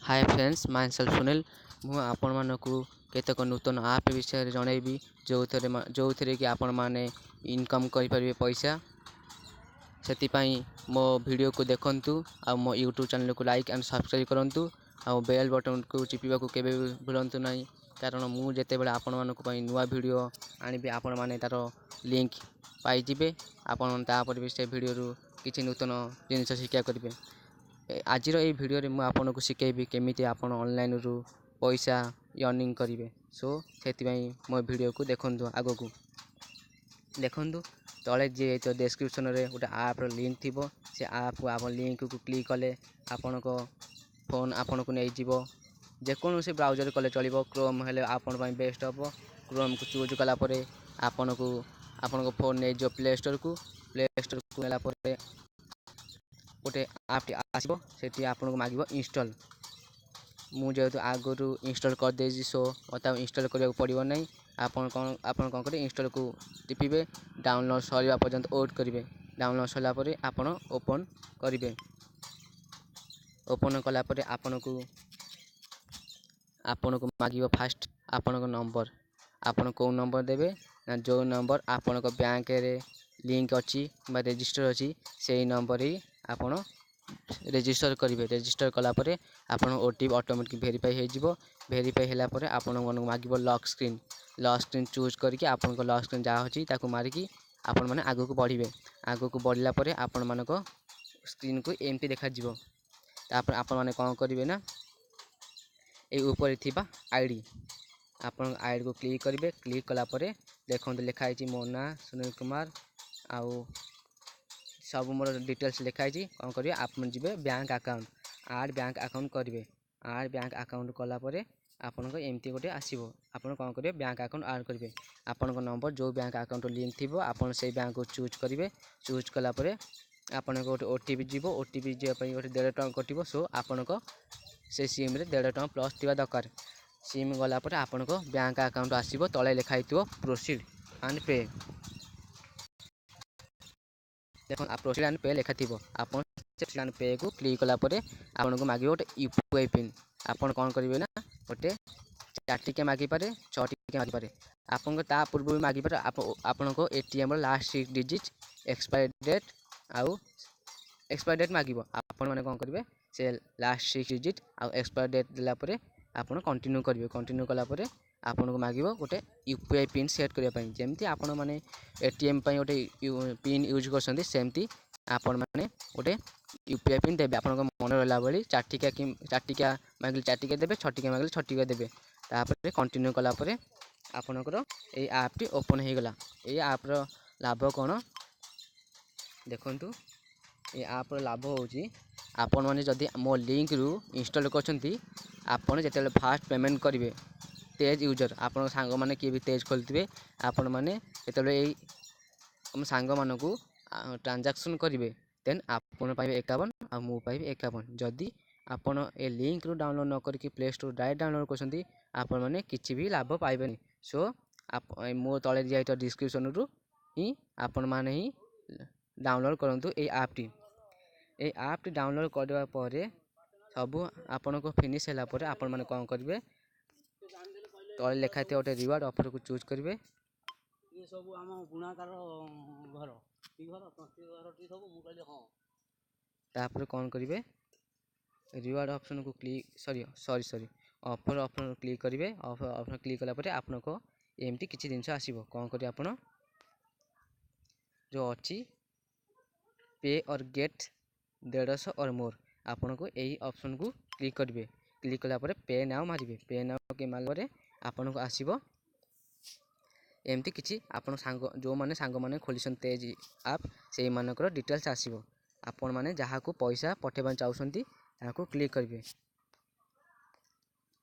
Hi friends my self Sunil मु आपण मानकु केतक नूतन आप विषय जनइबी जो थे कि आपण माने इनकम करें पैसा से मो वीडियो को देखंतु आ मो यूट्यूब चैनल को लाइक एंड सब्सक्राइब करंतु आ बेल बटन को चिपिबा को केबे भूलंतु नहीं कारण मु जेते बेले आपण मानक पई नुवा वीडियो आनिबे आपण माने तार लिंक पाई जिवे आपण तापर भी से वीडियो रु किछि नूतन जिनिस शिक्षा करिवे। आज ये वीडियो रे मु आपन को शिखेबी केमिति आपन ऑनलाइन रु पैसा अर्निंग करिवे। सो सेति मो वीडियो को देखंतु आगो को देखंतु तले जे तो डिस्क्रिप्शन रे गोटे ऐप रो लिंक थिबो से ऐप को आपन लिंक को क्लिक कले आपन को फोन आपन को नै जिवो जे कोनो से ब्राउजर कले चलिबो क्रोम हेले आपन पई बेस्ट हबो। क्रोम को चूज कला परे आपन को फोन नै जो प्ले स्टोर को नेला परे गोटे ऐप आसो से आपको मांग इंस्टॉल मुझे आगु इंस्टॉल कर दे सो मत इंस्टॉल करने पड़ो ना आपन कौन करें इंस्टॉल को टिपिबे डाउनलोड सरवा पर्यंत वेट करेंगे। डाउनलोड सरला आपन ओपन करेंगे। ओपन कलापर आपन को मांग फास्ट आपन को नंबर आपन को नंबर देवे ना जो नंबर आपन को बैंक रे लिंक अच्छी रजिस्टर अच्छी से नंबर ही आपण रेजिस्टर करेंगे। रेजिस्टर कलापर आपन ओटीपी ऑटोमेटिक वेरीफाई हो वेरीफाई होला परे आपन मन मांग लॉक स्क्रीन चूज करके आपन को लॉक स्क्रीन जहाँ अच्छी ताकू मारिकी आपण मैंने आगू को बढ़े आगू को बढ़ला परे आपण मान को स्क्रीन को एमती देखा जीवो। तापर आपण मैंने कौन करेंगे ना ये ऊपर थिबा आईडी आपन आईडी को क्लिक करेंगे। क्लिक कलापर देखो लिखाई मो ना सुनील कुमार आउ सब मोर डिटेल्स लिखाई कौन करेंगे आप जी बैंक अकाउंट आड बैंक अकाउंट करेंगे। आड बैंक अकाउंट कलापर आपन को एमती गोटे आसो आपन कौन करेंगे बैंक अकाउंट आड करेंगे। आपन को नंबर जो बैंक अकाउंट लिंक थी आपन से बैंक को चूज करेंगे। चूज कलापर आपन को गोटे ओटीपी जीव ओटीपी जावाई गोटे 1.5 टଙ୍କା कटो। सो आपन को से सिम रे 1.5 टଙ୍କା प्लस थी दरकार। सिम गलापर आपन को बैंक अकाउंट आसो तले लिखाई प्रोसीड एंड पे देखो प्रोसीड एंड पे लिखा थी आपन प्रोसीड एंड पे को क्लिक कलापर आपन को मांगे गोटे यूपीआई पिन आपन कौन करेंगे ना गोटे 4 टिके मागी पारे 6 टिके मागी पारे आपन को ता पूर्व भी मागी पारे आपन को ATM last 6 digit expiry date आउ एक्सपायरी डेट मागिबो आपन माने कौन करेंगे से लास्ट 6 डिजिट आउ एक्सपायरी डेट दिला परे आपन कंटिन्यू करेंगे। कंटिन्यू कला परे आपन को मागिबो गोटे यूपीआई पिन सेट करिया पई जेमती आपन माने एटीएम पई गोटे पिन यूज करसंती सेमती आपन माने गोटे यूपीआई पिन देबे। आपन को मन रहला बली 4 टिका मागले 4 टिका देबे 6 टिका मागले 6 टिका देबे। तापर कंटिन्यू कला परे आपनकर ए ऐप टी ओपन हो गला। ए ऐप रो लाभ कोन देखंतु ए ऐप रो लाभ होची आपन माने जदी मो लिंक रु इंस्टॉल करछंती आपन जेतेले फास्ट पेमेंट करिवे तेज यूजर आपन सांग माने के भी तेज खोलथिबे आपन माने जेतेले ए हम सांग मानकु ट्रांजैक्शन करिवे देन आपन पाइबे 51 आ मु पाइबे 51। जदी आपन ए लिंक रु डाउनलोड न करके प्ले स्टोर डायरेक्ट डाउनलोड करछंती आपन माने किछि भी लाभ पाइबेनी। सो आप मो तळे दिया तो डिस्क्रिप्शन रु ही आपन माने ही डाउनलोड करंतु ए ऐप टी। ए ऐप टी डाउनलोड करबा परे सब आपन को फिनिश होला परे आपन माने कोन करबे तळे लिखा थे ओटे रिवार्ड ऑफर को चूज करबे। ये सब आम बुणाकार घर टी घर टी सब मु कहली हां तापर कोन करबे रिवार्ड ऑप्शन को click sorry offer option click करेंगे। ऑफर ऑप्शन क्लिक कला परे आपन को एमती किछि जिंस आसीबो कोन करी आपन जो अच्छी पे और गेट 150 और मोर आपन को यही ऑप्शन को क्लिक करेंगे। क्लिक कला परे पे नाउ मारिबे पे नाउ के माल परे आपन को आसीबो एमती किछि आपन सांग जो माने सांग माने खोलिसन तेज ऐप से मानकर डिटेल्स आसीबो। आपन माने जहा को पैसा पठेबा चाहउसंती ताको क्लिक करेंगे।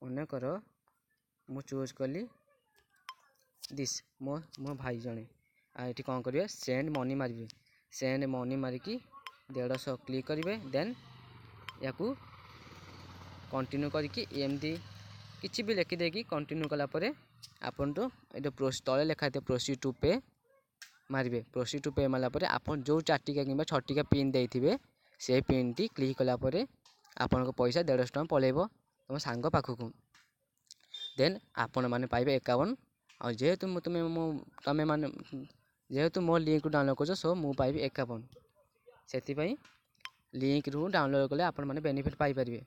मने करो मु चूज कली दिस मो भाई जने आ एठी कोन करिवे सेंड मनी मारिबे सेंड मनी मारिकी 150 क्लिक करेंगे। देन याकू कंटिन्यू करके एमती किछि भी लिखि देकी कंटिन्यू कला परे आपन तो एटा तळे लिखा थे प्रोसीड टू पे मारिबे। प्रोसीड टू पे मारला परे आपन जो 4 टिका किबा 6 टिका पिन देइथिबे से पिन टी क्लिक कला परे आपन को पैसा 150 टଙ୍କା पळेबो ତୁମ ସାଙ୍ଗ ପାଖକୁ। ଦେନ୍ ଆପଣମାନେ ପାଇବେ 51। ଆଉ ଯେହେତୁ ଯେହେତୁ ମୋ ଲିଙ୍କରୁ ଡାଉନଲୋଡ଼୍ କରୁଛ, ସୋ ମୁଁ ପାଇବି 51। ସେଥିପାଇଁ ଲିଙ୍କରୁ ଡାଉନଲୋଡ଼୍ କଲେ ଆପଣମାନେ ବେନିଫିଟ୍ ପାଇପାରିବେ।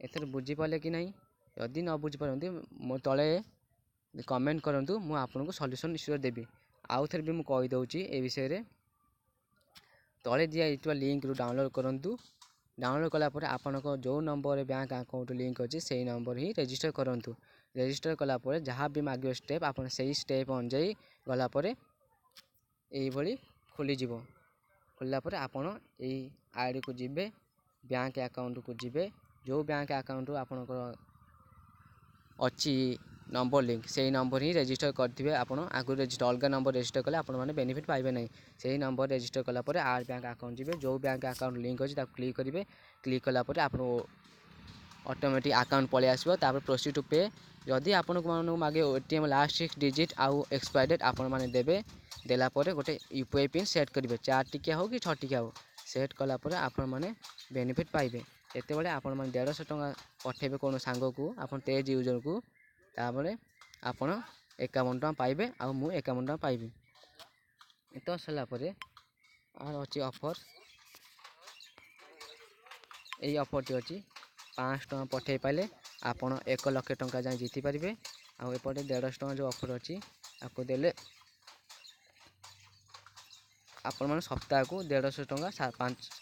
ଏଥର ବୁଝିପାରିଲେ କି ନାହିଁ? ଯଦି ନ ବୁଝିପାରନ୍ତି ମୋ ତଳେ କମେଣ୍ଟ କରନ୍ତୁ, ମୁଁ ଆପଣଙ୍କୁ ସଲ୍ୟୁସନ୍ ନିଶ୍ଚିତ ଦେବି। ଆଉ ଥରେ ବି ମୁଁ କହିଦେଉଛି ଏ ବିଷୟରେ। ତଳେ ଦିଆଯାଇଥିବା ଲିଙ୍କରୁ ଡାଉନଲୋଡ଼୍ କରନ୍ତୁ। ଡାଉନଲୋଡ଼୍ କଲା ପରେ ଆପଣଙ୍କ ଯେଉଁ ନମ୍ବରରେ ବ୍ୟାଙ୍କ ଆକାଉଣ୍ଟ ଲିଙ୍କ ଅଛି ସେଇ ନମ୍ବର ହିଁ ରେଜିଷ୍ଟର କରନ୍ତୁ। ରେଜିଷ୍ଟର କଲା ପରେ ଯାହା ବି ମାଗିବ ଷ୍ଟେପ୍, ଆପଣ ସେଇ ଷ୍ଟେପ୍ ଅନୁଯାୟୀ ଗଲା ପରେ ଏଇଭଳି ଖୋଲିଯିବ। ଖୋଲିଲା ପରେ ଆପଣ ଏଇ ଆଇଡ଼ିକୁ ଯିବେ, ବ୍ୟାଙ୍କ ଆକାଉଣ୍ଟକୁ ଯିବେ। ଯେଉଁ ବ୍ୟାଙ୍କ ଆକାଉଣ୍ଟରୁ ଆପଣଙ୍କର ଅଛି ନମ୍ବର ଲିଙ୍କ, ସେଇ ନମ୍ବର ହିଁ ରେଜିଷ୍ଟର କରିଥିବେ। ଆପଣ ଆଗରୁ ଅଲଗା ନମ୍ବର ରେଜିଷ୍ଟର କଲେ ଆପଣମାନେ ବେନିଫିଟ୍ ପାଇବେ ନାହିଁ। ସେହି ନମ୍ବର ରେଜିଷ୍ଟର କଲା ପରେ ଆର୍ ବ୍ୟାଙ୍କ ଆକାଉଣ୍ଟ ଯିବେ। ଯେଉଁ ବ୍ୟାଙ୍କ ଆକାଉଣ୍ଟ ଲିଙ୍କ ଅଛି ତାକୁ କ୍ଲିକ୍ କରିବେ। କ୍ଲିକ୍ କଲା ପରେ ଆପଣ ଅଟୋମେଟିକ୍ ଆକାଉଣ୍ଟ ପଳେଇ ଆସିବ। ତାପରେ ପ୍ରୋସିଡ୍ ଟୁ ପେ। ଯଦି ଆପଣମାନଙ୍କୁ ମାଗେ ATM ଲାଷ୍ଟ 6 ଡିଜିଟ୍ ଆଉ ଏକ୍ସପାୟାର ଡେଟ୍, ଆପଣମାନେ ଦେବେ। ଦେଲା ପରେ ଗୋଟେ UPI ପିନ୍ ସେଟ୍ କରିବେ, 4 ଟିକିଆ ହେଉ କି 6 ଟିକିଆ ହେଉ। ସେଟ୍ କଲା ପରେ ଆପଣମାନେ ବେନିଫିଟ୍ ପାଇବେ। ଯେତେବେଳେ ଆପଣମାନେ 150 ଟଙ୍କା ପଠାଇବେ କ'ଣ ସାଙ୍ଗକୁ, ଆପଣ ତେଜ୍ ୟୁଜର୍କୁ, ତାପରେ ଆପଣ 51 ଟଙ୍କା ପାଇବେ ଆଉ ମୁଁ 51 ଟଙ୍କା ପାଇବି। ଏତ ସରିଲା ପରେ ଆମର ଅଛି ଅଫର୍। ଏଇ ଅଫର୍ଟି ଅଛି, 500 ଟଙ୍କା ପଠାଇ ପାଇଲେ ଆପଣ 1 ଲକ୍ଷ ଟଙ୍କା ଯାଏଁ ଜିତିପାରିବେ। ଆଉ ଏପଟେ 150 ଟଙ୍କା ଯେଉଁ ଅଫର୍ ଅଛି ତାକୁ ଦେଲେ ଆପଣମାନେ ସପ୍ତାହକୁ 150 ଟଙ୍କା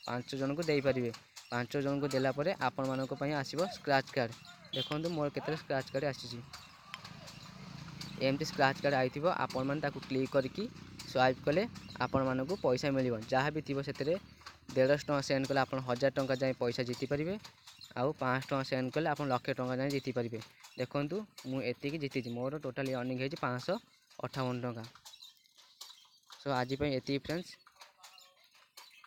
5 ଜଣଙ୍କୁ ଦେଇପାରିବେ। 5 ଜଣଙ୍କୁ ଦେଲା ପରେ ଆପଣମାନଙ୍କ ପାଇଁ ଆସିବ ସ୍କ୍ରାଚ୍ କାର୍ଡ଼। ଦେଖନ୍ତୁ ମୋର କେତେଟା ସ୍କ୍ରାଚ୍ କାର୍ଡ଼ ଆସିଛି। ଏମିତି ସ୍କ୍ରାଚ୍ କାର୍ଡ଼ ଆସିଥିବ, ଆପଣମାନେ ତାକୁ କ୍ଲିକ୍ କରିକି ସ୍ୱାଇପ୍ କଲେ ଆପଣମାନଙ୍କୁ ପଇସା ମିଳିବ। ଯାହା ବି ଥିବ ସେଥିରେ 150 ଟଙ୍କା ସେଣ୍ଡ କଲେ ଆପଣ 1000 ଟଙ୍କା ଯାଏଁ ପଇସା ଜିତିପାରିବେ। ଆଉ 500 ଟଙ୍କା ସେଣ୍ଡ କଲେ ଆପଣ ଲକ୍ଷେ ଟଙ୍କା ଯାଏଁ ଜିତିପାରିବେ। ଦେଖନ୍ତୁ ମୁଁ ଏତିକି ଜିତିଛି, ମୋର ଟୋଟାଲି ଅର୍ନିଂ ହେଇଛି 558 ଟଙ୍କା। ସୋ ଆଜି ପାଇଁ ଏତିକି ଫ୍ରେଣ୍ଡସ୍।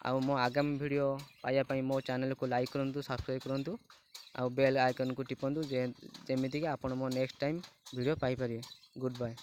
ଆଉ ମୋ ଆଗାମୀ ଭିଡ଼ିଓ ପାଇବା ପାଇଁ ମୋ ଚ୍ୟାନେଲକୁ ଲାଇକ୍ କରନ୍ତୁ, ସବସ୍କ୍ରାଇବ୍ କରନ୍ତୁ ଆଉ ବେଲ୍ ଆଇକନ୍କୁ ଟିପନ୍ତୁ, ଯେମିତିକି ଆପଣ ମୋ ନେକ୍ସଟ ଟାଇମ୍ ଭିଡ଼ିଓ ପାଇପାରିବେ। Good bye.